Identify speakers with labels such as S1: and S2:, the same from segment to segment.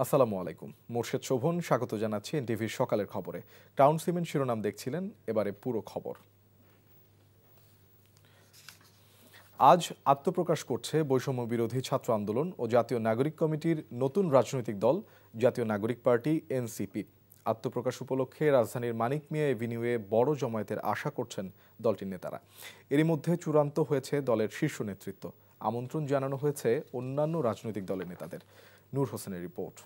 S1: আসসালামু আলাইকুম। মোর্শেদ শোভন স্বাগত জানাচ্ছি এনটিভির সকালের খবরে। টাউন সিমেন্ট শিরোনাম দেখছিলেন, এবারে পুরো খবর। আজ আত্মপ্রকাশ করছে বৈষম্য বিরোধী ছাত্র আন্দোলন ও জাতীয় নাগরিক কমিটির নতুন রাজনৈতিক দল জাতীয় নাগরিক পার্টি এনসিপি। আত্মপ্রকাশ উপলক্ষে রাজধানীর মানিক মিয়া এভিনিউয়ে বড় জমায়েতের আশা করছেন দলটির নেতারা। এরই মধ্যে চূড়ান্ত হয়েছে দলের শীর্ষ নেতৃত্ব। আমন্ত্রণ জানানো হয়েছে অন্যান্য রাজনৈতিক দলের নেতাদের। নূর হোসেনের রিপোর্ট।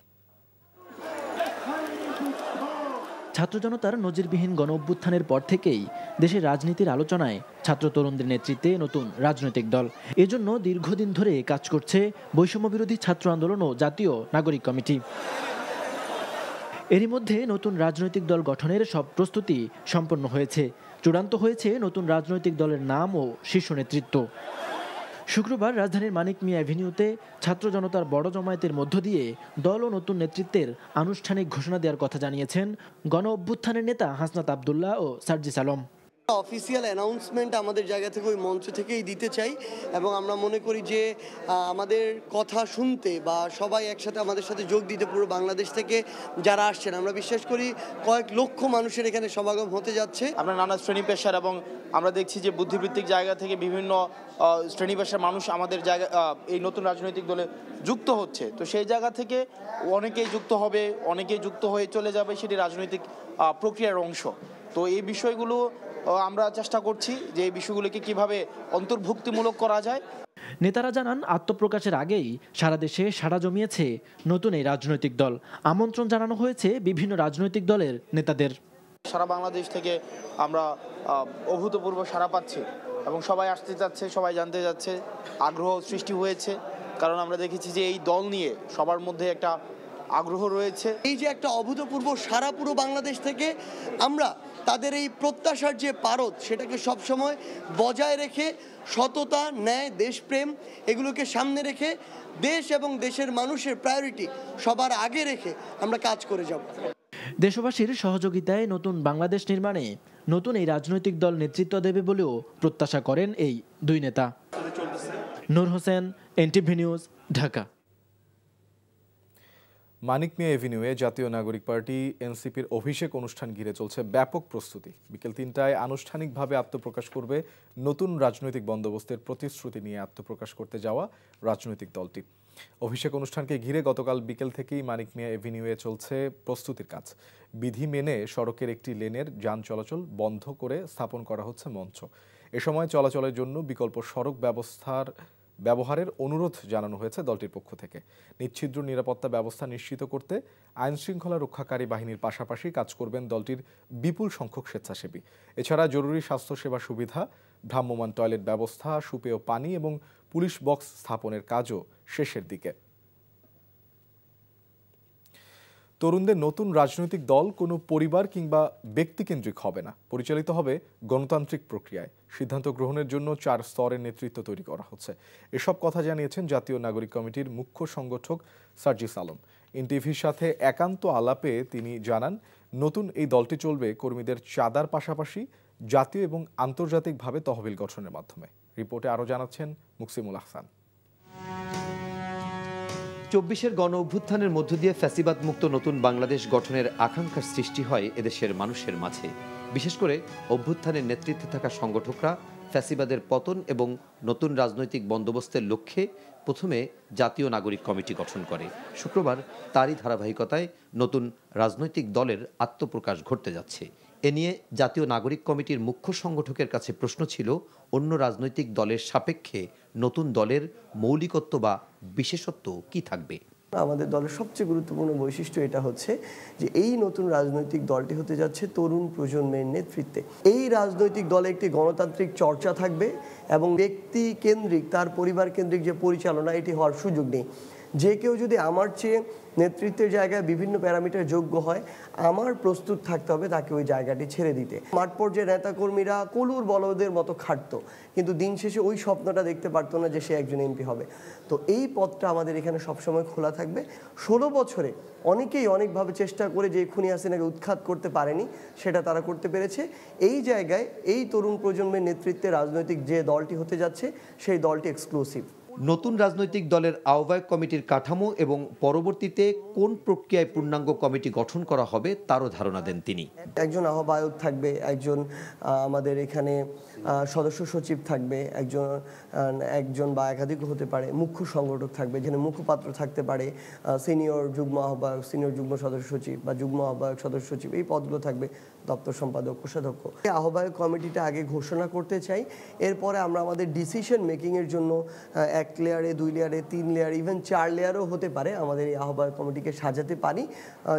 S2: ছাত্র জনতার নজিরবিহীন গণ অভ্যুত্থানের পর থেকেই দেশের রাজনীতির আলোচনায় ছাত্র তরুণদের নেতৃত্বে নতুন রাজনৈতিক দল। এজন্য দীর্ঘদিন ধরে কাজ করছে বৈষম্য বিরোধী ছাত্র আন্দোলন ও জাতীয় নাগরিক কমিটি। এরই মধ্যে নতুন রাজনৈতিক দল গঠনের সব প্রস্তুতি সম্পন্ন হয়েছে। চূড়ান্ত হয়েছে নতুন রাজনৈতিক দলের নাম ও শীর্ষ নেতৃত্ব। শুক্রবার রাজধানীর মানিক মিয়া অ্যাভিনিউতে ছাত্র জনতার বড় জমায়েতের মধ্য দিয়ে দল ও নতুন নেতৃত্বের আনুষ্ঠানিক ঘোষণা দেওয়ার কথা জানিয়েছেন গণ অভ্যুত্থানের নেতা হাসনাত আবদুল্লাহ ও সার্জিস আলম।
S3: অফিসিয়াল অ্যানাউন্সমেন্ট আমাদের জায়গা থেকে ওই মঞ্চ থেকেই দিতে চাই এবং আমরা মনে করি যে আমাদের কথা শুনতে বা সবাই একসাথে আমাদের সাথে যোগ দিতে পুরো বাংলাদেশ থেকে যারা আসছেন, আমরা বিশ্বাস করি কয়েক লক্ষ মানুষের এখানে সমাগম হতে যাচ্ছে।
S4: আমরা নানা শ্রেণী পেশার এবং আমরা দেখছি যে বুদ্ধিবৃত্তিক জায়গা থেকে বিভিন্ন শ্রেণী পেশার মানুষ আমাদের জায়গা এই নতুন রাজনৈতিক দলে যুক্ত হচ্ছে। তো সেই জায়গা থেকে অনেকেই যুক্ত হবে, অনেকেই যুক্ত হয়ে চলে যাবে, সেটি রাজনৈতিক প্রক্রিয়ার অংশ। তো এই বিষয়গুলো আমরা চেষ্টা করছি যে এই বিষয়গুলোকে কিভাবে অন্তর্ভুক্তিমূলক করা যায়।
S2: নেতারা জানান, আত্মপ্রকাশের আগেই সারা দেশে সাড়া জমিয়েছে নতুন এই রাজনৈতিক দল। আমন্ত্রণ জানানো হয়েছে বিভিন্ন রাজনৈতিক দলের নেতাদের।
S4: সারা বাংলাদেশ থেকে আমরা অভূতপূর্ব সাড়া পাচ্ছি এবং সবাই আসতে যাচ্ছে, সবাই জানতে যাচ্ছে, আগ্রহ সৃষ্টি হয়েছে। কারণ আমরা দেখেছি যে এই দল নিয়ে সবার মধ্যে একটা আগ্রহ রয়েছে।
S3: এই যে একটা অভূতপূর্ব সারা পুরো বাংলাদেশ থেকে, আমরা তাদের এই প্রত্যাশার যে পারদ সেটাকে সবসময় বজায় রেখে সততা, ন্যায়, দেশপ্রেম এগুলোকে সামনে রেখে দেশ এবং দেশের মানুষের প্রায়োরিটি সবার আগে রেখে আমরা কাজ করে যাব।
S2: দেশবাসীর সহযোগিতায় নতুন বাংলাদেশ নির্মাণে নতুন এই রাজনৈতিক দল নেতৃত্ব দেবে বলেও প্রত্যাশা করেন এই দুই নেতা। নূর হোসেন, এনটিভি নিউজ, ঢাকা।
S1: মানিক মিয়া এভিনিউয়ে জাতীয় নাগরিক পার্টি এনসিপির অভিষেক অনুষ্ঠান ঘিরে চলছে ব্যাপক প্রস্তুতি। বিকেল ৩টায় আনুষ্ঠানিকভাবে আত্মপ্রকাশ করবে নতুন রাজনৈতিক বন্দোবস্তের প্রতিশ্রুতি নিয়ে আত্মপ্রকাশ করতে যাওয়া রাজনৈতিক দলটি। অভিষেক অনুষ্ঠানকে ঘিরে গতকাল বিকেল থেকেই মানিক মিয়া এভিনিউয়ে চলছে প্রস্তুতির কাজ। বিধি মেনে সড়কের একটি লেনের যান চলাচল বন্ধ করে স্থাপন করা হচ্ছে মঞ্চ। এ সময় চলাচলের জন্য বিকল্প সড়ক ব্যবহারের অনুরোধ জানানো হয়েছে দলটির পক্ষ থেকে। নিচ্ছিদ্র নিরাপত্তা ব্যবস্থা নিশ্চিত করতে আইনশৃঙ্খলা রক্ষাকারী বাহিনীর পাশাপাশি কাজ করবেন দলটির বিপুল সংখ্যক স্বেচ্ছাসেবী। এছাড়া জরুরি স্বাস্থ্যসেবা সুবিধা, ভ্রাম্যমাণ টয়লেট ব্যবস্থা, সুপেয় পানি এবং পুলিশ বক্স স্থাপনের কাজও শেষের দিকে। তরুণদের নতুন রাজনৈতিক দল কোনো পরিবার কিংবা ব্যক্তিকেন্দ্রিক হবে না, পরিচালিত হবে গণতান্ত্রিক প্রক্রিয়ায়। সিদ্ধান্ত গ্রহণের জন্য 4 স্তরের নেতৃত্ব তৈরি করা হচ্ছে। এসব কথা জানিয়েছেন জাতীয় নাগরিক কমিটির মুখ্য সংগঠক সার্জিস আলম। এনটিভির সাথে একান্ত আলাপে তিনি জানান, নতুন এই দলটি চলবে কর্মীদের চাঁদার পাশাপাশি জাতীয় এবং আন্তর্জাতিকভাবে তহবিল গঠনের মাধ্যমে। রিপোর্টে আরও জানাচ্ছেন মুকসিমুল আহসান।
S5: ২৪-এর গণ অভ্যুত্থানের মধ্য দিয়ে ফ্যাসিবাদ মুক্ত নতুন বাংলাদেশ গঠনের আকাঙ্ক্ষার সৃষ্টি হয় এদেশের মানুষের মাঝে। বিশেষ করে অভ্যুত্থানের নেতৃত্বে থাকা সংগঠকরা ফ্যাসিবাদের পতন এবং নতুন রাজনৈতিক বন্দোবস্তের লক্ষ্যে প্রথমে জাতীয় নাগরিক কমিটি গঠন করে। শুক্রবার তারই ধারাবাহিকতায় নতুন রাজনৈতিক দলের আত্মপ্রকাশ ঘটতে যাচ্ছে। এ নিয়ে জাতীয় নাগরিক কমিটির মুখ্য সংগঠকের কাছে প্রশ্ন ছিল, অন্য রাজনৈতিক দলের সাপেক্ষে নতুন দলের মৌলিকত্ব বা বিশেষত্ব কি থাকবে?
S3: আমাদের দলের সবচেয়ে গুরুত্বপূর্ণ বৈশিষ্ট্য এটা হচ্ছে যে এই নতুন রাজনৈতিক দলটি হতে যাচ্ছে তরুণ প্রজন্মের নেতৃত্বে। এই রাজনৈতিক দলে একটি গণতান্ত্রিক চর্চা থাকবে এবং ব্যক্তি কেন্দ্রিক, তার পরিবার কেন্দ্রিক যে পরিচালনা, এটি হওয়ার সুযোগ নেই। যে কেউ যদি আমার চেয়ে নেতৃত্বের জায়গায় বিভিন্ন প্যারামিটার যোগ্য হয়, আমার প্রস্তুত থাকতে হবে তাকে ওই জায়গাটি ছেড়ে দিতে। মাঠ পর্যায়ে নেতাকর্মীরা কলুর বলদের মতো খাটতো, কিন্তু দিন শেষে ওই স্বপ্নটা দেখতে পারতো না যে সে একজন এমপি হবে। তো এই পথটা আমাদের এখানে সবসময় খোলা থাকবে। 16 বছরে অনেকেই অনেকভাবে চেষ্টা করে যে খুনি হাসিনাকে উৎখাত করতে পারেনি, সেটা তারা করতে পেরেছে। এই জায়গায় এই তরুণ প্রজন্মের নেতৃত্বে রাজনৈতিক যে দলটি হতে যাচ্ছে সেই দলটি এক্সক্লুসিভ।
S5: নতুন রাজনৈতিক দলের আহ্বায়ক কমিটির কাঠামো এবং পরবর্তীতে কোন প্রক্রিয়ায় পূর্ণাঙ্গ কমিটি গঠন করা হবে তারও ধারণা দেন তিনি।
S3: একজন আহ্বায়ক থাকবে, একজন আমাদের এখানে সদস্য সচিব থাকবে, একজন বা একাধিক হতে পারে, মুখ্য সংগঠক থাকবে, যেখানে মুখপাত্র থাকতে পারে, সিনিয়র যুগ্ম আহ্বায়ক, সিনিয়র যুগ্ম সদস্য সচিব বা যুগ্ম আহ্বায়ক সদস্য সচিব, এই পদগুলো থাকবে, দপ্তর সম্পাদক, কোষাধ্যক্ষ। এই আহ্বায়ক কমিটিটা আগে ঘোষণা করতে চাই, এরপরে আমরা আমাদের ডিসিশন মেকিংয়ের জন্য 1 লেয়ারে, 2 লেয়ারে, 3 লেয়ার, ইভেন 4 লেয়ারও হতে পারে আমাদের এই আহ্বায়ক কমিটিকে সাজাতে পারি।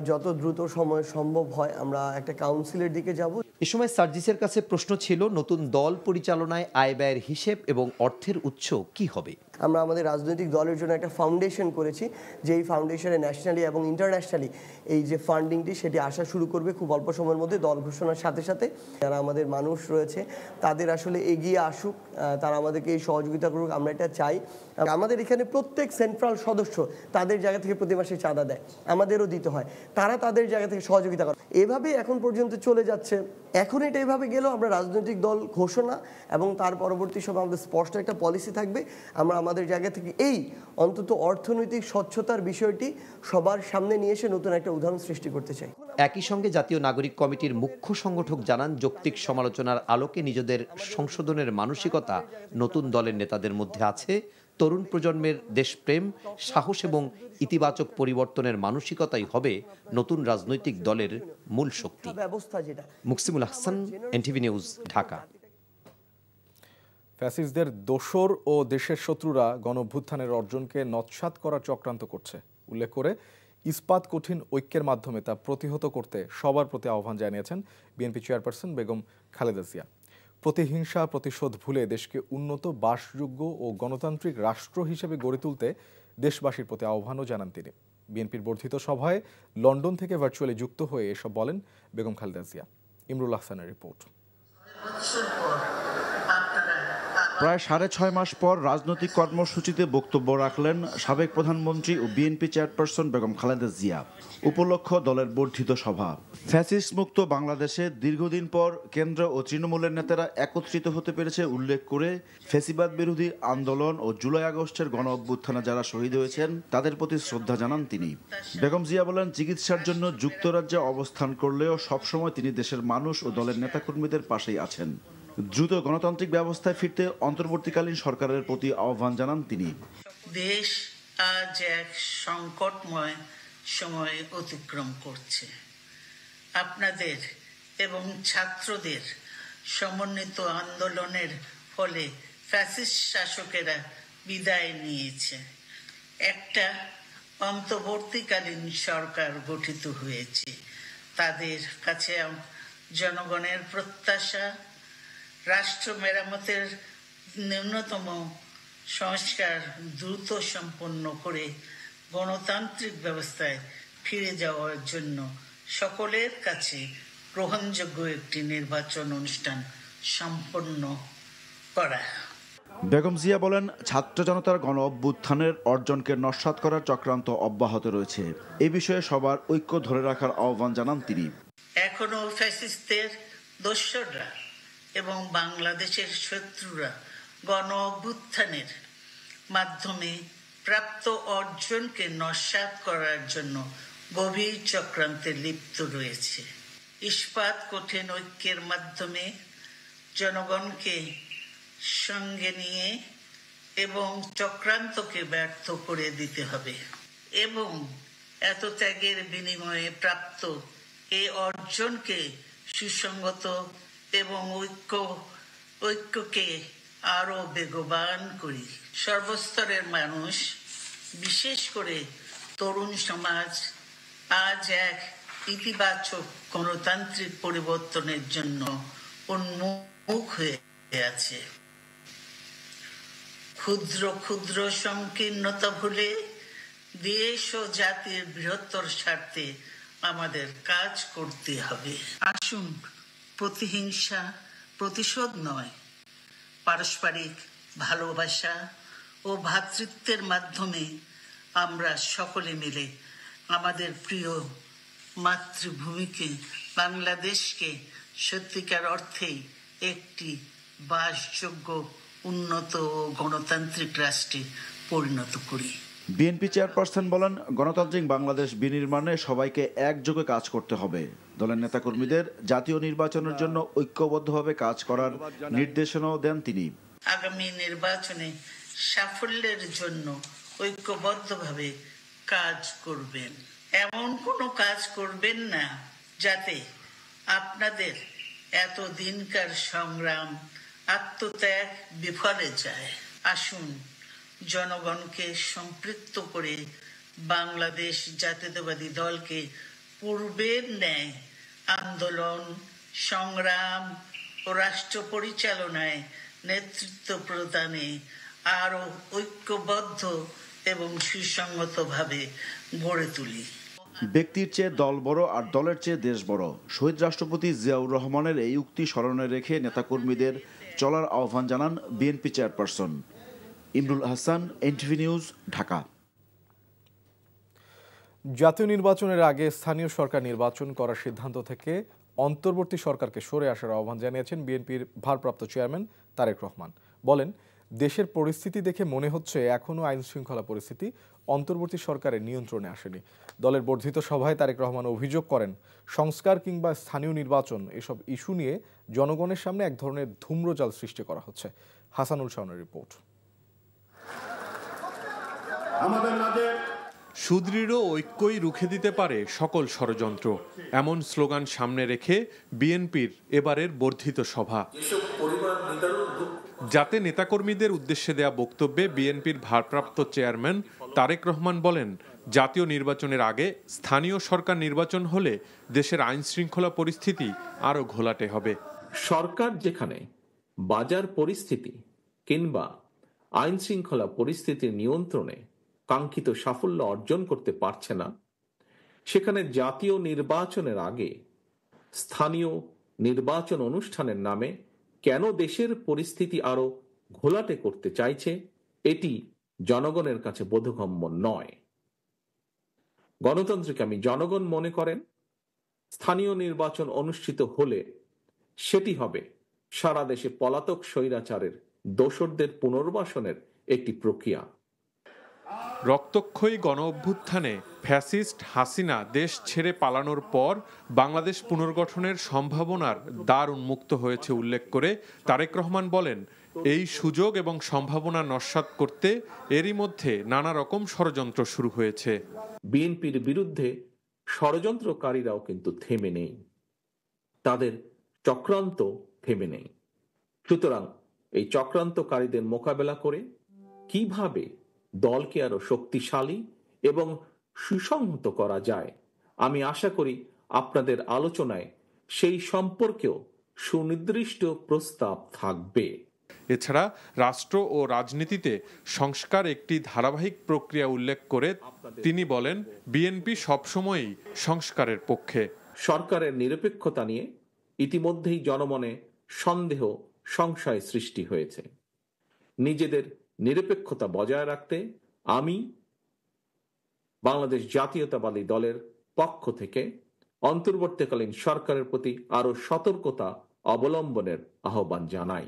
S3: যত দ্রুত সময় সম্ভব হয় আমরা একটা কাউন্সিলের দিকে যাব।
S5: এ সময় সার্জিসের কাছে প্রশ্ন ছিল, নতুন দল পরিচালনায় আয় ব্যয়ের হিসেব এবং অর্থের উৎস কি হবে।
S3: আমরা আমাদের রাজনৈতিক দলের জন্য একটা ফাউন্ডেশন করেছি, যে এই ফাউন্ডেশনে ন্যাশনালি এবং ইন্টারন্যাশনালি এই যে ফান্ডিংটি সেটি আসা শুরু করবে খুব অল্প সময়ের মধ্যে। দল ঘোষণার সাথে সাথে যারা আমাদের মানুষ রয়েছে তাদের আসলে এগিয়ে আসুক, তারা আমাদেরকে এই সহযোগিতা করুক, আমরা এটা চাই। আমাদের এখানে প্রত্যেক সেন্ট্রাল সদস্য তাদের জায়গা থেকে প্রতি মাসে চাঁদা দেয়, আমাদেরও দিতে হয়, তারা তাদের জায়গা থেকে সহযোগিতা করে। এভাবে এখন পর্যন্ত চলে যাচ্ছে। এখন এটা এভাবে গেলেও আমরা রাজনৈতিক দল ঘোষণা এবং তার পরবর্তী সময় আমাদের স্পষ্ট একটা পলিসি থাকবে। আমরা আমাদের জায়গা থেকে এই অন্তত অর্থনৈতিক স্বচ্ছতার বিষয়টি সবার সামনে নিয়ে এসে নতুন একটা উদাহরণ সৃষ্টি করতে চাই।
S5: একই সঙ্গে জাতীয় নাগরিক কমিটির মুখ্য সংগঠক জানান, যৌক্তিক সমালোচনার আলোকে নিজেদের সংশোধনের মানসিকতা নতুন দলের নেতাদের মধ্যে আছে। তরুণ প্রজন্মের দেশপ্রেম, সাহস এবং ইতিবাচক পরিবর্তনের মানসিকতাই হবে নতুন রাজনৈতিক দলের মূল শক্তি। Muksimul Hasan, NTV news, Dhaka.
S1: ফ্যাসিস্টদের দোসর ও দেশের শত্রুরা গণঅভ্যুত্থানের অর্জনকে নৎসাৎ করার চক্রান্ত করছে উল্লেখ করে ইস্পাত কঠিন ঐক্যের মাধ্যমে তা প্রতিহত করতে সবার প্রতি আহ্বান জানিয়েছেন বিএনপি চেয়ারপারসন বেগম খালেদা জিয়া। প্রতিহিংসা, প্রতিশোধ ভুলে দেশকে উন্নত, বাসযোগ্য ও গণতান্ত্রিক রাষ্ট্র হিসেবে গড়ে তুলতে দেশবাসীর প্রতি আহ্বানও জানান তিনি। বিএনপির বর্ধিত সভায় লন্ডন থেকে ভার্চুয়ালি যুক্ত হয়ে এসব বলেন বেগম খালেদা জিয়া। ইমরুল আহসানের রিপোর্ট।
S6: প্রায় 6.5 মাস পর রাজনৈতিক কর্মসূচিতে বক্তব্য রাখলেন সাবেক প্রধানমন্ত্রী ও বিএনপি চেয়ারপারসন বেগম খালেদা জিয়া। উপলক্ষ দলের বর্ধিত সভা। ফ্যাসিস্ট মুক্ত বাংলাদেশে দীর্ঘদিন পর কেন্দ্র ও তৃণমূলের নেতারা একত্রিত হতে পেরেছে উল্লেখ করে ফ্যাসিবাদ বিরোধী আন্দোলন ও জুলাই আগস্টের গণ অভ্যুত্থানে যারা শহীদ হয়েছেন তাদের প্রতি শ্রদ্ধা জানান তিনি। বেগম জিয়া বলেন, চিকিৎসার জন্য যুক্তরাজ্যে অবস্থান করলেও সবসময় তিনি দেশের মানুষ ও দলের নেতাকর্মীদের পাশেই আছেন। দ্রুত গণতান্ত্রিক ব্যবস্থায় ফিরতে অন্তর্বর্তীকালীন সরকারের প্রতি আহ্বান জানান তিনি।
S7: দেশ আজ এক সংকটময় সময় অতিক্রম করছে। আপনাদের এবং ছাত্রদের সমন্বিত আন্দোলনের ফলে ফ্যাসিস্ট শাসকেরা বিদায় নিয়েছে। একটা অন্তর্বর্তীকালীন সরকার গঠিত হয়েছে। তাদের কাছে জনগণের প্রত্যাশা, রাষ্ট্র মেরামতের ন্যূনতম সংস্কার দ্রুত সম্পন্ন করে গণতান্ত্রিক ব্যবস্থায় ফিরে যাওয়ার জন্য সকলের কাছে গ্রহণযোগ্য একটি নির্বাচন অনুষ্ঠান সম্পন্ন করা।
S6: বেগম জিয়া বলেন, ছাত্র জনতার গণ অভ্যুত্থানের অর্জনকে নস্যাৎ করার চক্রান্ত অব্যাহত রয়েছে। এ বিষয়ে সবার ঐক্য ধরে রাখার আহ্বান জানান তিনি।
S7: এখনো ফ্যাসিস্টদের দোসররা এবং বাংলাদেশের শত্রুরা গণ অভ্যুত্থানের মাধ্যমে প্রাপ্ত অর্জনকে নস্যাৎ করার জন্য গভীর চক্রান্তে লিপ্ত রয়েছে। ইস্পাত কঠিন ঐক্যের মাধ্যমে জনগণকে সঙ্গে নিয়ে এবং চক্রান্তকে ব্যর্থ করে দিতে হবে এবং এত ত্যাগের বিনিময়ে প্রাপ্ত এই অর্জনকে সুসংগত এবং ঐক্যকে আরো বেগবান করি। সর্বস্তরের মানুষ, বিশেষ করে তরুণ সমাজ আজ এক ইতিবাচক গণতান্ত্রিক পরিবর্তনের জন্য উন্মুখ হয়ে আছে। ক্ষুদ্র ক্ষুদ্র সংকীর্ণতা ভুলে দেশ ও জাতির বৃহত্তর স্বার্থে আমাদের কাজ করতে হবে। আসুন, প্রতিহিংসা, প্রতিশোধ নয়, পারস্পরিক ভালোবাসা ও ভ্রাতৃত্বের মাধ্যমে আমরা সকলে মিলে আমাদের প্রিয় মাতৃভূমিকে, বাংলাদেশকে সত্যিকার অর্থেই একটি বাসযোগ্য উন্নত ও গণতান্ত্রিক রাষ্ট্রে পরিণত করি।
S6: বিএনপি চেয়ারপারসন বলেন, গণতান্ত্রিক বাংলাদেশ বিনির্মাণে সবাইকে একযোগে কাজ করতে হবে। দলের নেতাকর্মীদের জাতীয় নির্বাচনের জন্য ঐক্যবদ্ধভাবে কাজ করার নির্দেশনাও দেন তিনি।
S7: আগামী নির্বাচনে সাফল্যের জন্য ঐক্যবদ্ধভাবে কাজ করবেন। এমন কোনো কাজ করবেন না যাতে আপনাদের এত দিনকার সংগ্রাম, আত্মত্যাগ বিফলে যায়। আসুন জনগণকে সম্পৃক্ত করে বাংলাদেশ জাতীয়তাবাদী দলকে পূর্বের ন্যায় আন্দোলন, সংগ্রাম ও রাষ্ট্র পরিচালনায় নেতৃত্ব প্রদানে আরো ঐক্যবদ্ধ এবং সুসংহতভাবে গড়ে তুলি।
S6: ব্যক্তির চেয়ে দল বড় আর দলের চেয়ে দেশ বড়। শহীদ রাষ্ট্রপতি জিয়াউর রহমানের এই উক্তি স্মরণে রেখে নেতাকর্মীদের চলার আহ্বান জানান BNP chairperson. Imrul Hasan, NTV news, Dhaka.
S1: জাতীয় নির্বাচনের আগে স্থানীয় সরকার নির্বাচন করার সিদ্ধান্ত থেকে অন্তর্বর্তী সরকারকে সরে আসার আহ্বান জানিয়েছেন বিএনপির ভারপ্রাপ্ত চেয়ারম্যান তারেক রহমান। বলেন, দেশের পরিস্থিতি দেখে মনে হচ্ছে এখনও আইন শৃঙ্খলা পরিস্থিতি অন্তর্বর্তী সরকারের নিয়ন্ত্রণে আসেনি। দলের বর্ধিত সভায় তারেক রহমান অভিযোগ করেন, সংস্কার কিংবা স্থানীয় নির্বাচন এসব ইস্যু নিয়ে জনগণের সামনে এক ধরনের ধূম্রজাল সৃষ্টি করা হচ্ছে। হাসানুল শাওনের রিপোর্ট।
S8: সুদৃঢ় ঐক্যই রুখে দিতে পারে সকল ষড়যন্ত্র, এমন স্লোগান সামনে রেখে বিএনপির এবারের বর্ধিত সভা। যাতে নেতাকর্মীদের উদ্দেশ্যে দেয়া বক্তব্যে বিএনপির ভারপ্রাপ্ত চেয়ারম্যান তারেক রহমান বলেন, জাতীয় নির্বাচনের আগে স্থানীয় সরকার নির্বাচন হলে দেশের আইন শৃঙ্খলা পরিস্থিতি আরও ঘোলাটে হবে।
S9: সরকার যেখানে বাজার পরিস্থিতি কিংবা আইন শৃঙ্খলা পরিস্থিতির নিয়ন্ত্রণে কাঙ্ক্ষিত সাফল্য অর্জন করতে পারছে না, সেখানে জাতীয় নির্বাচনের আগে স্থানীয় নির্বাচন অনুষ্ঠানের নামে কেন দেশের পরিস্থিতি আরো ঘোলাটে করতে চাইছে, এটি জনগণের কাছে বোধগম্য নয়। গণতন্ত্রকে জনগণ মনে করেন স্থানীয় নির্বাচন অনুষ্ঠিত হলে সেটি হবে সারা দেশে পলাতক স্বৈরাচারের দোসরদের পুনর্বাসনের একটি প্রক্রিয়া।
S8: রক্তক্ষয়ী গণ অভ্যুত্থানে ফ্যাসিস্ট হাসিনা দেশ ছেড়ে পালানোর পর বাংলাদেশ পুনর্গঠনের সম্ভাবনার দ্বার উন্মুক্ত হয়েছে উল্লেখ করে তারেক রহমান বলেন, এই সুযোগ এবং সম্ভাবনা নস্যাৎ করতে এরই মধ্যে নানা রকম ষড়যন্ত্র শুরু হয়েছে।
S9: বিএনপির বিরুদ্ধে ষড়যন্ত্রকারীরাও কিন্তু থেমে নেই, তাদের চক্রান্ত থেমে নেই। সুতরাং এই চক্রান্তকারীদের মোকাবেলা করে কিভাবে দলকে আরো শক্তিশালী এবং সুসংহত করা যায়, আমি আশা করি আপনাদের আলোচনায় সেই সম্পর্কেও সুনির্দিষ্ট প্রস্তাব থাকবে।
S8: এছাড়া রাষ্ট্র ও রাজনীতিতে সংস্কার একটি ধারাবাহিক প্রক্রিয়া উল্লেখ করে তিনি বলেন, বিএনপি সবসময়ই সংস্কারের পক্ষে।
S9: সরকারের নিরপেক্ষতা নিয়ে ইতিমধ্যেই জনমনে সন্দেহ, সংশয় সৃষ্টি হয়েছে। নিজেদের নিরপেক্ষতা বজায় রাখতে আমি বাংলাদেশ জাতীয়তাবাদী দলের পক্ষ থেকে অন্তর্বর্তীকালীন সরকারের প্রতি আরো সতর্কতা অবলম্বনের আহ্বান জানাই।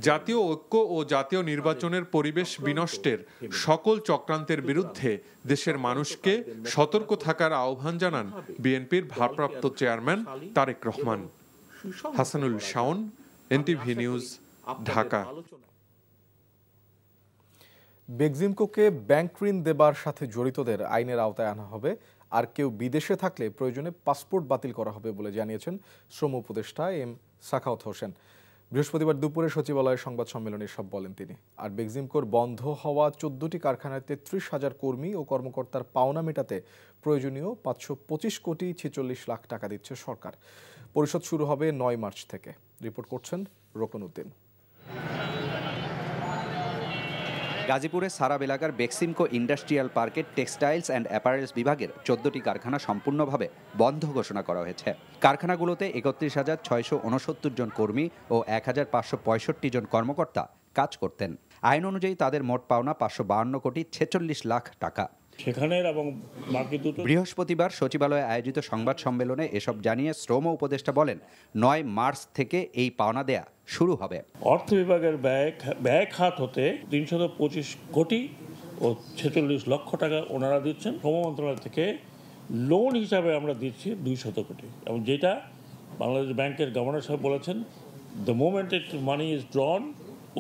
S8: জাতীয় ঐক্য ও জাতীয় নির্বাচনের পরিবেশ বিনষ্টের সকল চক্রান্তের বিরুদ্ধে দেশের মানুষকে সতর্ক থাকার আহ্বান জানান বিএনপির ভারপ্রাপ্ত chairman Tarique Rahman. Hasanul Shaon, NTV news, Dhaka.
S1: বেক্সিমকোকে ব্যাংক ঋণ দেবার সাথে জড়িতদের আইনের আওতায় আনা হবে, আর কেউ বিদেশে থাকলে প্রয়োজনে পাসপোর্ট বাতিল করা হবে বলে জানিয়েছেন শ্রম উপদেষ্টা এম সাখাওয়াত হোসেন। বৃহস্পতিবার দুপুরে সচিবালয়ের সংবাদ সম্মেলনে সব বলেন তিনি। আর বেক্সিমকোর বন্ধ হওয়া 14টি কারখানায় 33,000 কর্মী ও কর্মকর্তার পাওনা মেটাতে প্রয়োজনীয় 525 কোটি 46 লাখ টাকা দিচ্ছে সরকার। পরিশোধ শুরু হবে 9 মার্চ থেকে। রিপোর্ট করছেন রোকন উদ্দিন।
S10: গাজীপুরের সারাব এলাকার বেক্সিমকো ইন্ডাস্ট্রিয়াল পার্কের টেক্সটাইলস অ্যান্ড অ্যাপারেলস বিভাগের 14টি কারখানা সম্পূর্ণভাবে বন্ধ ঘোষণা করা হয়েছে। কারখানাগুলোতে 31,669 জন কর্মী ও 1,565 জন কর্মকর্তা কাজ করতেন। আইন অনুযায়ী তাদের মোট পাওনা 552 কোটি 46 লাখ টাকা।
S11: সেখানের এবং বাকি দুটো।
S10: বৃহস্পতিবার সচিবালয়ে আয়োজিত সংবাদ সম্মেলনে এসব জানিয়ে শ্রম উপদেষ্টা বলেন ৯ মার্চ থেকে এই পাওনা দেয়া শুরু হবে।
S11: অর্থ বিভাগের ব্যয় খাত হতে ৩২৫ কোটি ও ৪৬ লক্ষ টাকা ওনারা দিচ্ছেন। শ্রম মন্ত্রণালয় থেকে লোন হিসাবে আমরা দিচ্ছি ২০০ কোটি, এবং যেটা বাংলাদেশ ব্যাংকের গভর্নর সাহেব বলেছেন the moment it money is drawn,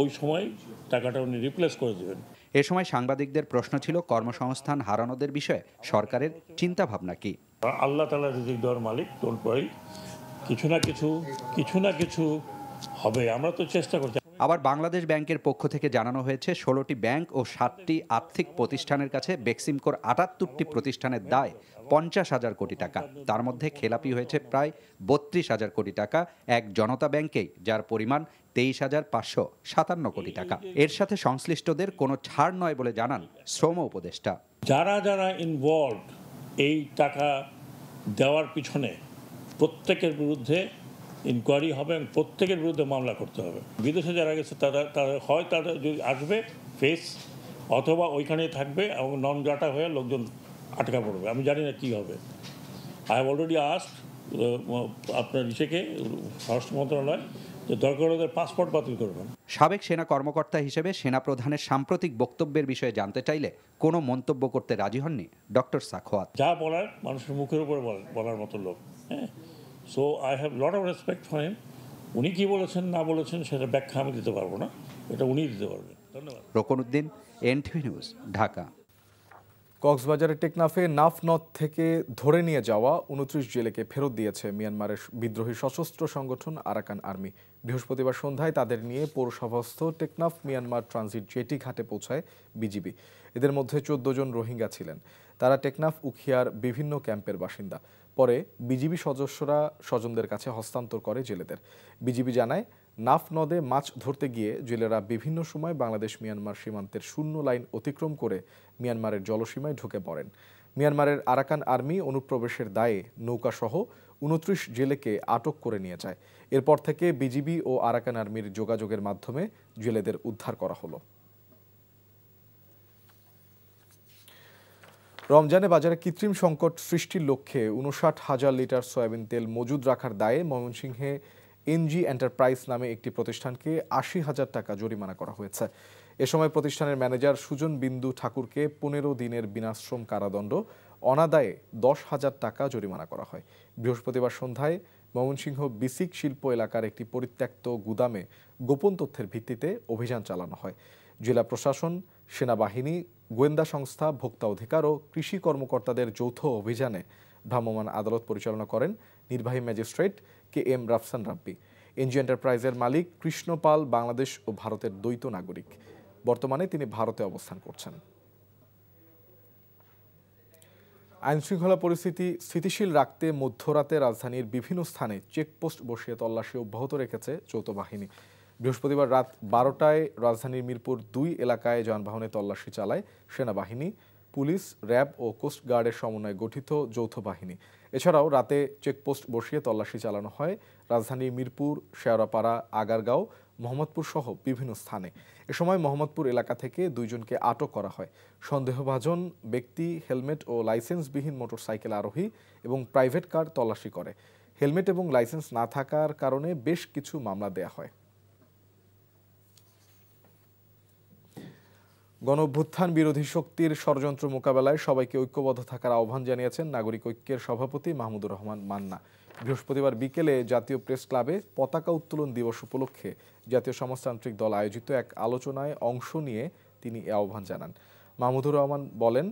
S11: ওই সময় টাকাটা উনি রিপ্লেস করে দেবেন।
S10: এ সময় সাংবাদিকদের প্রশ্ন ছিল কর্মসংস্থান হারানোদের বিষয়ে সরকারের চিন্তা ভাবনা কি।
S11: আল্লাহ তাআলা রিজিক দেওয়ার মালিক, ডোন্ট ওয়ারি, কিছু না কিছু হবে, আমরা তো চেষ্টা করছি।
S10: আবার বাংলাদেশ ব্যাংকের পক্ষ থেকে জানানো হয়েছে ১৬টি ব্যাংক ও ৭টি আর্থিক প্রতিষ্ঠানের কাছে বেক্সিমকোর ৭৮টি প্রতিষ্ঠানের দায় ৫০,০০০ কোটি টাকা। তার মধ্যে খেলাপি হয়েছে প্রায় ৩২,০০০ কোটি টাকা এক জনতা ব্যাংকেই, যার পরিমাণ ২৩,৫৫৭ কোটি টাকা। এর সাথে সংশ্লিষ্টদের কোনো ছাড় নয় বলে জানান শ্রম উপদেষ্টা।
S11: যারা ইনভলভ এই টাকা দেওয়ার পিছনে প্রত্যেকের বিরুদ্ধে ইনকোয়ারি হবে এবং প্রত্যেকের বিরুদ্ধে মামলা করতে হবে। বিদেশে যারা গেছে তারা যদি আসবে ফেস, অথবা ওইখানেই থাকবে এবং নন ডাটা হয়ে লোকজন আটকা পড়বে। আমি জানি না কী হবে। আই হ্যাভ অলরেডি আস্কড আপনার স্বরাষ্ট্র মন্ত্রণালয় যে দরকার ওদের পাসপোর্ট বাতিল করবেন।
S10: সাবেক সেনা কর্মকর্তা হিসেবে সেনাপ্রধানের সাম্প্রতিক বক্তব্যের বিষয়ে জানতে চাইলে কোনো মন্তব্য করতে রাজি হননি ডক্টর সাখোয়াত।
S11: যা বলার মানুষের মুখের উপরে বলার মতো লোক, হ্যাঁ। So I have lot of respect for him. উনি কি বলেছেন না বলেছেন সেটা ব্যাখ্যা আমি দিতে পারবো না, এটা উনিই দিতে পারবেন। ধন্যবাদ।
S10: Rokonuddin, NTV news, Dhaka.
S1: কক্সবাজারের টেকনাফে নাফ নদ থেকে ধরে নিয়ে যাওয়া ২৯ জেলেকে ফেরত দিয়েছে মিয়ানমারের বিদ্রোহী সশস্ত্র সংগঠন আরাকান আর্মি। বৃহস্পতিবার সন্ধ্যায় তাদের নিয়ে পৌরসভাস্থ টেকনাফ মিয়ানমার ট্রানজিট জেটি ঘাটে পৌঁছায় বিজিবি। এদের মধ্যে ১৪ জন রোহিঙ্গা ছিলেন। তারা টেকনাফ উখিয়ার বিভিন্ন ক্যাম্পের বাসিন্দা। পরে বিজিবি সদস্যরা স্বজনদের কাছে হস্তান্তর করে জেলেদের। বিজিবি জানায়, নাফ নদে মাছ ধরতে গিয়ে জেলেরা বিভিন্ন সময় বাংলাদেশ মিয়ানমার সীমান্তের শূন্য লাইন অতিক্রম করে মিয়ানমারের জলসীমায় ঢুকে পড়েন। মিয়ানমারের আরাকান আর্মি অনুপ্রবেশের দায়ে নৌকাসহ ২৯ জেলেকে আটক করে নিয়ে যায়। এরপর থেকে বিজিবি ও আরাকান আর্মির যোগাযোগের মাধ্যমে জেলেদের উদ্ধার করা হলো। রমজানে বাজারে কৃত্রিম সংকট সৃষ্টির লক্ষ্যে ৫৯,০০০ লিটার সয়াবিন তেল মজুদ রাখার দায়ে ময়মনসিংহে এনজি এন্টারপ্রাইজ নামে একটি প্রতিষ্ঠানকে ৮০,০০০ টাকা জরিমানা করা হয়েছে। এ সময় প্রতিষ্ঠানের ম্যানেজার সুজন বিন্দু ঠাকুরকে ১৫ দিনের বিনাশ্রম কারাদণ্ড, অনাদায়ে ১০,০০০ টাকা জরিমানা করা হয়। বৃহস্পতিবার সন্ধ্যায় ময়মনসিংহ বিসিক শিল্প এলাকার একটি পরিত্যক্ত গুদামে গোপন তথ্যের ভিত্তিতে অভিযান চালানো হয়। জেলা প্রশাসন, সেনাবাহিনী, গোয়েন্দা সংস্থা, ভোক্তা অধিকার ও কৃষি কর্মকর্তাদের যৌথ অভিযানে ভ্রাম্যমাণ আদালত পরিচালনা করেন নির্বাহী ম্যাজিস্ট্রেট KM রাফসান রাব্বি। এনজি এন্টারপ্রাইজের মালিক কৃষ্ণপাল বাংলাদেশ ও ভারতের দ্বৈত নাগরিক। বর্তমানে তিনি ভারতে অবস্থান করছেন। আইনশৃঙ্খলা পরিস্থিতি স্থিতিশীল রাখতে মধ্যরাতে রাজধানীর বিভিন্ন স্থানে চেকপোস্ট বসিয়ে তল্লাশি অব্যাহত রেখেছে যৌথ বাহিনী। বৃহস্পতিবার রাত ১২টায় রাজধানীর মিরপুর ২ এলাকায় যানবাহনে তল্লাশি চালায় সেনাবাহিনী, পুলিশ, র্যাব ও কোস্টগার্ডের সমন্বয়ে গঠিত যৌথ বাহিনী। এছাড়াও রাতে চেকপোস্ট বসিয়ে তল্লাশি চালানো হয় রাজধানীর মিরপুর, শেওড়াপাড়া, আগারগাঁও, মোহাম্মদপুর সহ বিভিন্ন স্থানে। এ সময় মোহাম্মদপুর এলাকা থেকে ২ জনকে আটক করা হয়। সন্দেহভাজন ব্যক্তি হেলমেট ও লাইসেন্সবিহীন মোটরসাইকেল আরোহী এবং প্রাইভেট কার তল্লাশি করে। হেলমেট এবং লাইসেন্স না থাকার কারণে বেশ কিছু মামলা দেয়া হয়। গণঅভ্যুত্থান বিরোধী শক্তির ষড়যন্ত্র মোকাবেলায় সবাইকে ঐক্যবদ্ধ থাকার আহ্বান জানিয়েছেন নাগরিক ঐক্যের সভাপতি মাহমুদুর রহমান মান্না। বৃহস্পতিবার বিকেলে জাতীয় প্রেস ক্লাবে পতাকা উত্তোলন দিবস উপলক্ষে জাতীয় সমাজতান্ত্রিক দল আয়োজিত এক আলোচনায় অংশ নিয়ে তিনি এ আহ্বান জানান। মাহমুদুর রহমান বলেন,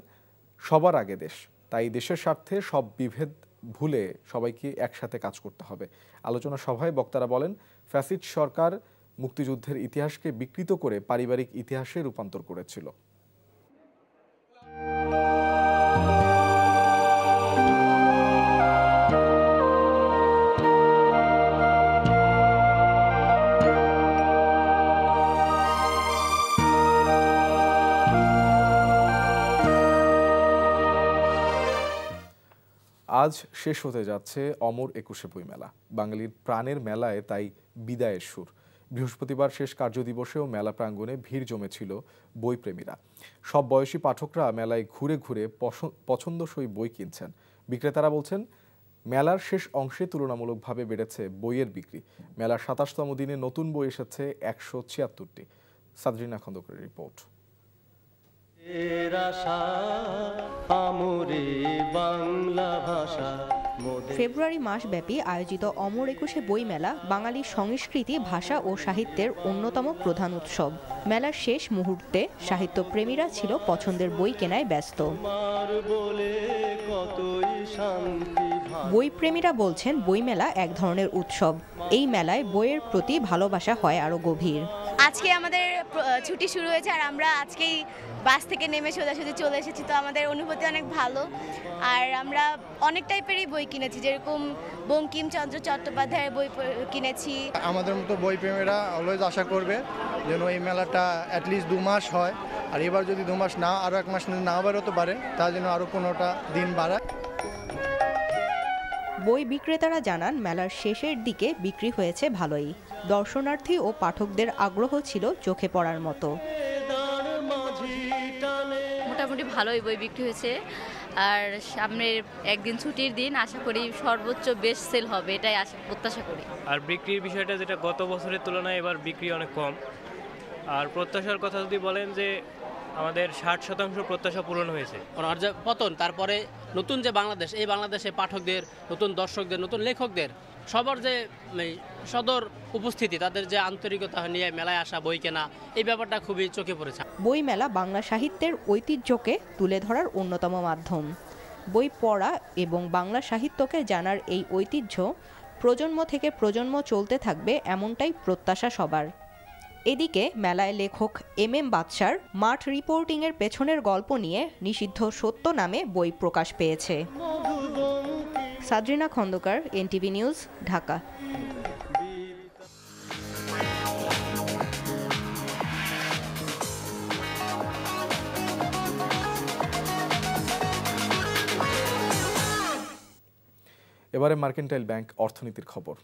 S1: সবার আগে দেশ, তাই দেশের স্বার্থে সব বিভেদ ভুলে সবাইকে একসাথে কাজ করতে হবে। আলোচনা সভায় বক্তারা বলেন, ফ্যাসিস্ট সরকার মুক্তিযুদ্ধের ইতিহাসকে বিকৃত করে পারিবারিক ইতিহাসে রূপান্তর করেছিল। আজ শেষ হতে যাচ্ছে অমর ২১শে বইমেলা। বাঙালির প্রাণের মেলায় তাই বিদায়ের সুর। বৃহস্পতিবার শেষ কার্যদিবসেও মেলা প্রাঙ্গণে ভিড় জমেছিল বইপ্রেমীরা। সব বয়সী পাঠকরা মেলায় ঘুরে ঘুরে পছন্দসই বই কিনছেন। বিক্রেতারা বলছেন, মেলার শেষ অংশে তুলনামূলকভাবে বেড়েছে বইয়ের বিক্রি। মেলার ২৭তম দিনে নতুন বই এসেছে ১৭৬টি। সাদরিনা খন্দকারের রিপোর্ট।
S12: ফেব্রুয়ারি মাসব্যাপী আয়োজিত অমর একুশে বইমেলা বাঙালি সংস্কৃতি, ভাষা ও সাহিত্যের অন্যতম প্রধান উৎসব। মেলার শেষ মুহূর্তে সাহিত্যপ্রেমীরা ছিল পছন্দের বই কেনায় ব্যস্ত। বইপ্রেমীরা বলছেন, বইমেলা এক ধরনের উৎসব। এই মেলায় বইয়ের প্রতি ভালোবাসা হয় আরো গভীর।
S13: আজকে আমাদের ছুটি শুরু হয়েছে আর আমরা আজকেই বাস থেকে নেমে সোজাসুজি চলে এসেছি, তো আমাদের অনুভূতি অনেক ভালো। আর আমরা অনেক টাইপেরই বই কিনেছি, যেরকম বঙ্কিমচন্দ্র চট্টোপাধ্যায়ের বই কিনেছি।
S14: আমাদের মতো বইপ্রেমীরা অলওয়েজ আশা করবে যেন এই মেলাটা অ্যাটলিস্ট 2 মাস হয়, আর এবার যদি 2 মাস না, আরও 1 মাস না বেরোতে পারে, তা যেন আরও 15টা দিন বাড়ায়।
S12: বই বিক্রেতারা জানান, মেলার শেষের দিকে বিক্রি হয়েছে ভালোই। দর্শনার্থী ও পাঠকদের আগ্রহ ছিল চোখে পড়ার মতো।
S15: মোটামুটি ভালোই বই বিক্রি হয়েছে, আর সামনের একদিন ছুটির দিন আশা করি সর্বোচ্চ বেস্ট সেল হবে, এটাই প্রত্যাশা করি।
S16: আর বিক্রির বিষয়টা যেটা গত বছরের তুলনায় এবার বিক্রি অনেক কম। আর প্রত্যাশার কথা যদি বলেন, যে আমাদের 60% প্রত্যাশা পূরণ হয়েছে।
S17: পতন, তারপরে নতুন যে বাংলাদেশ, এই বাংলাদেশে পাঠকদের, নতুন দর্শকদের, নতুন লেখকদের সবার যে সদর উপস্থিতি, তাদের যে আন্তরিকতা নিয়ে মেলায় আসা, বই কেনা, এই ব্যাপারটা খুবই চোখে পড়েছে।
S12: বই মেলা বাংলা সাহিত্যের ঐতিহ্যকে তুলে ধরার অন্যতম মাধ্যম। বই পড়া এবং বাংলা সাহিত্যকে জানার এই ঐতিহ্য প্রজন্ম থেকে প্রজন্ম চলতে থাকবে, এমনটাই প্রত্যাশা সবার। এদিকে মেলায় লেখক MM বাদশার মাঠ রিপোর্টিংয়ের পেছনের গল্প নিয়ে নিষিদ্ধ সত্য নামে বই প্রকাশ পেয়েছে। সাদরিনা খন্দকার, NTV নিউজ, ঢাকা।
S1: এবারে মার্কেন্টাইল ব্যাংক অর্থনীতির খবর।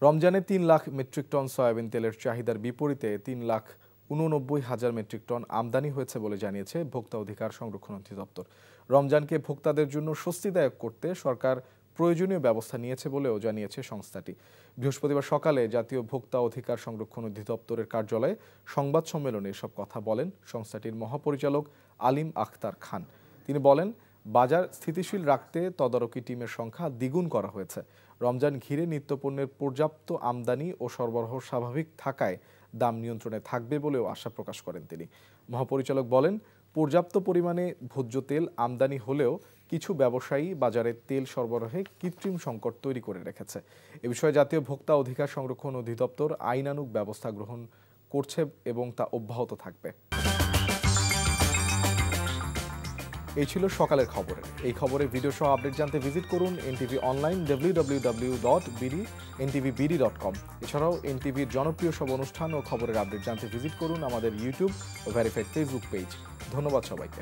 S1: রমজানে ৩ লাখ মেট্রিক টন সয়াবিন তেলের চাহিদার বিপরীতে ৩,89,০০০ মেট্রিক টন আমদানি হয়েছে বলে জানিয়েছে ভোক্তা অধিকার সংরক্ষণ অধিদপ্তর। রমজানকে ভোক্তাদের জন্য স্বস্তিদায়ক করতে সরকার প্রয়োজনীয় ব্যবস্থা নিয়েছে বলেও জানিয়েছে সংস্থাটি। বৃহস্পতিবার সকালে জাতীয় ভোক্তা অধিকার সংরক্ষণ অধিদপ্তরের কার্যালয়ে সংবাদ সম্মেলনে এসব কথা বলেন সংস্থাটির মহাপরিচালক আলিম আখতার খান। তিনি বলেন, বাজার স্থিতিশীল রাখতে তদারকি টিমের সংখ্যা দ্বিগুণ করা হয়েছে। রমজান ঘিরে নিত্যপণ্যের পর্যাপ্ত আমদানি ও সরবরাহ স্বাভাবিক থাকায় দাম নিয়ন্ত্রণে থাকবে বলেও আশা প্রকাশ করেন তিনি। মহাপরিচালক বলেন, পর্যাপ্ত পরিমাণে ভোজ্য তেল আমদানি হলেও কিছু ব্যবসায়ী বাজারে তেল সরবরাহে কৃত্রিম সংকট তৈরি করে রেখেছে। এ বিষয়ে জাতীয় ভোক্তা অধিকার সংরক্ষণ অধিদপ্তর আইনানুগ ব্যবস্থা গ্রহণ করছে এবং তা অব্যাহত থাকবে। এই ছিল সকালের খবরের। এই খবরের ভিডিও সহ আপডেট জানতে ভিজিট করুন NTV অনলাইন www.ntvbd.com। এছাড়াও NTVর জনপ্রিয় সব অনুষ্ঠান ও খবরের আপডেট জানতে ভিজিট করুন আমাদের ইউটিউব ও ভেরিফাইড ফেসবুক পেজ। ধন্যবাদ সবাইকে।